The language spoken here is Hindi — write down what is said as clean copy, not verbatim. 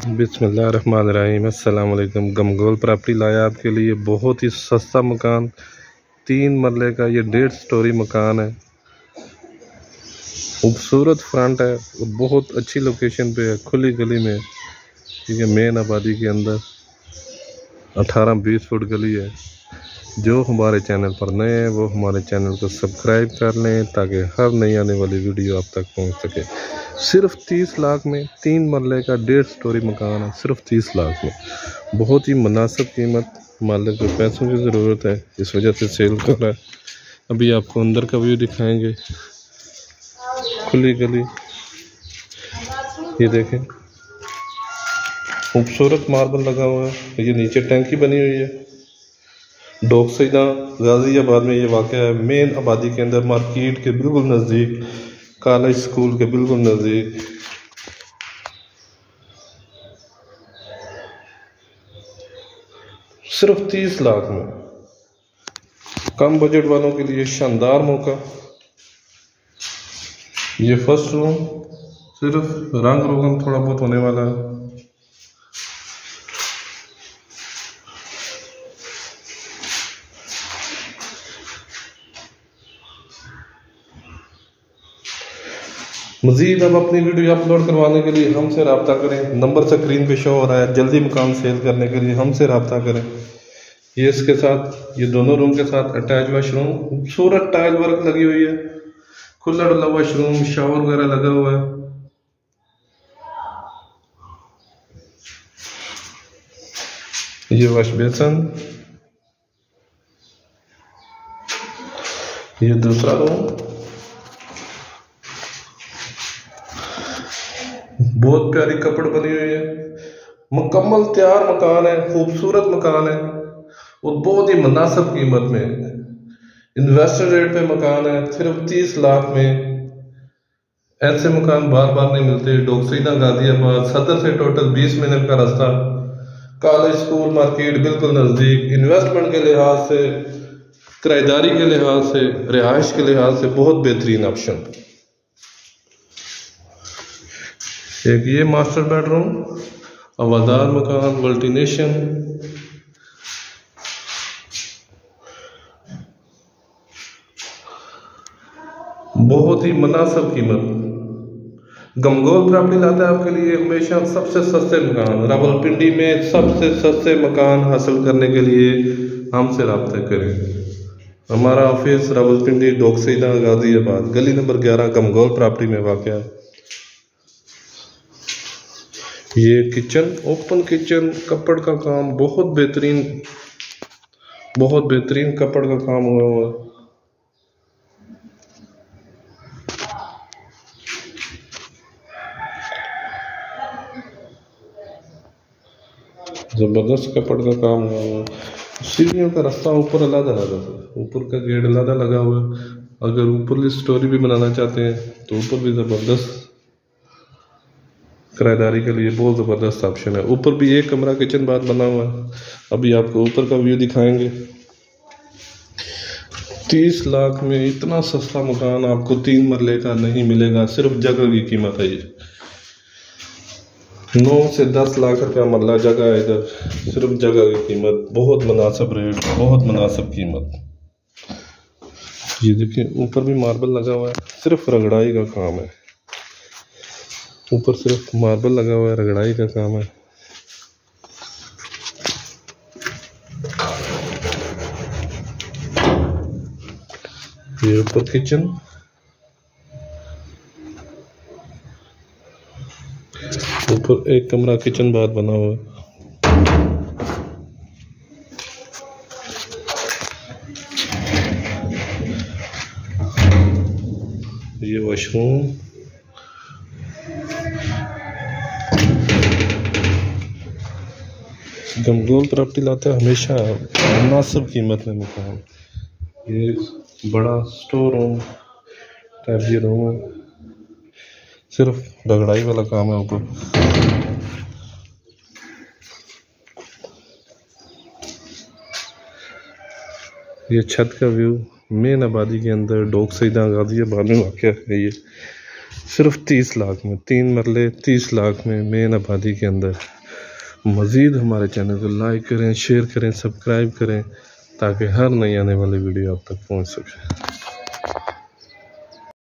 बिस्मिल्लाहिर्रहमानिर्रहीम। अस्सलाम वालेकुम। गमगोल प्रॉपर्टी लाया आपके लिए बहुत ही सस्ता मकान, 3 मरले का ये 1.5 स्टोरी मकान है। खूबसूरत फ्रंट है और बहुत अच्छी लोकेशन पे है, खुली गली में, ठीक है। मेन आबादी के अंदर 18-20 फुट गली है। जो हमारे चैनल पर नए हैं वो हमारे चैनल को सब्सक्राइब कर लें ताकि हर नई आने वाली वीडियो आप तक पहुंच सके। सिर्फ 30 लाख में 3 मरले का 1.5 स्टोरी मकान है, सिर्फ 30 लाख में। बहुत ही मुनासिब कीमत। मालिक को पैसों की ज़रूरत है, इस वजह से सेल कर रहा है। अभी आपको अंदर का व्यू दिखाएंगे। खुली गली, ये देखें, खूबसूरत मार्बल लगा हुआ है। ये नीचे टैंकी बनी हुई है। डोकसईदा गाज़ियाबाद में ये वाक़ है। मेन आबादी के अंदर, मार्केट के बिल्कुल नज़दीक, कॉलेज स्कूल के बिल्कुल नज़दीक। सिर्फ 30 लाख में, कम बजट वालों के लिए शानदार मौका। ये फर्स्ट रूम, सिर्फ रंग रोगन थोड़ा बहुत होने वाला है। मज़ीद अब अपनी वीडियो अपलोड करवाने के लिए हमसे रब्ता करें। नंबर स्क्रीन पे शो हो रहा है। जल्दी मकान सेल करने के लिए हमसे रब्ता करें। ये इसके साथ, ये दोनों रूम के साथ अटैच वाशरूम, खूबसूरत टाइल वर्क लगी हुई है। खुला डुला वाशरूम, शावर वगैरह लगा हुआ है। ये वॉश बेसन, ये दूसरा रूम। बहुत प्यारी कपड़ बनी हुई है। मुकम्मल तैयार मकान है, खूबसूरत मकान है और बहुत ही मुनासिब कीमत में। इन्वेस्टर रेट पे मकान है, सिर्फ 30 लाख में। ऐसे मकान बार बार नहीं मिलते। डोकसईदा गाजियाबाद, सदर से टोटल 20 मिनट का रास्ता, कॉलेज स्कूल मार्केट बिल्कुल नज़दीक। इन्वेस्टमेंट के लिहाज से, किराएदारी के लिहाज से, रिहाइश के लिहाज से बहुत बेहतरीन ऑप्शन। एक ये मास्टर बेडरूम, हवादार मकान, वल्टिनेशन। बहुत ही मुनासिब कीमत। गमगोल प्रॉपर्टी लाता है आपके लिए हमेशा सबसे सस्ते मकान। रावलपिंडी में सबसे सस्ते मकान हासिल करने के लिए हमसे रब्ता करें। हमारा ऑफिस रावलपिंडी, डोकसईदा, गाजियाबाद, गली नंबर 11, गमगोल प्रॉपर्टी में वाक़ है। ये किचन, ओपन किचन, कपड़ का काम बहुत बेहतरीन, बहुत बेहतरीन कपड़ का काम हुआ हुआ। जबरदस्त कपड़ का काम हुआ हुआ। सीढ़ियों का रास्ता ऊपर अलग अलग है, ऊपर का गेट अलग लगा हुआ है। अगर ऊपर स्टोरी भी बनाना चाहते हैं तो ऊपर भी जबरदस्त, किराएदारी के लिए बहुत ज़बरदस्त ऑप्शन है। ऊपर भी एक कमरा किचन बाथ बना हुआ है। अभी आपको ऊपर का व्यू दिखाएंगे। 30 लाख में इतना सस्ता मकान आपको 3 मरले का नहीं मिलेगा। सिर्फ जगह की कीमत है। ये 9 से 10 लाख रुपया मरला जगह है इधर। सिर्फ जगह की कीमत, बहुत मुनासिब रेट, बहुत मुनासिब कीमत। ये देखिए, ऊपर भी मार्बल लगा हुआ है, सिर्फ रगड़ाई का काम है। ऊपर सिर्फ मार्बल लगा हुआ है, रगड़ाई का काम है। ये ऊपर किचन, ऊपर एक कमरा किचन बाथ बना हुआ है। ये वॉशरूम, गमगोल प्रॉपर्टी लाता है हमेशा मुनासिब कीमत में मकान। ये बड़ा स्टोर रूम टाइप ये रूम है, सिर्फ रगड़ाई वाला काम है ऊपर। ये छत का व्यू मेन आबादी के अंदर, डोकसईदा गाजियाबाद में वाक़ है। ये सिर्फ 30 लाख में, 3 मरले 30 लाख में, मेन आबादी के अंदर। मज़ीद हमारे चैनल को लाइक करें, शेयर करें, सब्सक्राइब करें ताकि हर नई आने वाली वीडियो आप तक पहुंच सके।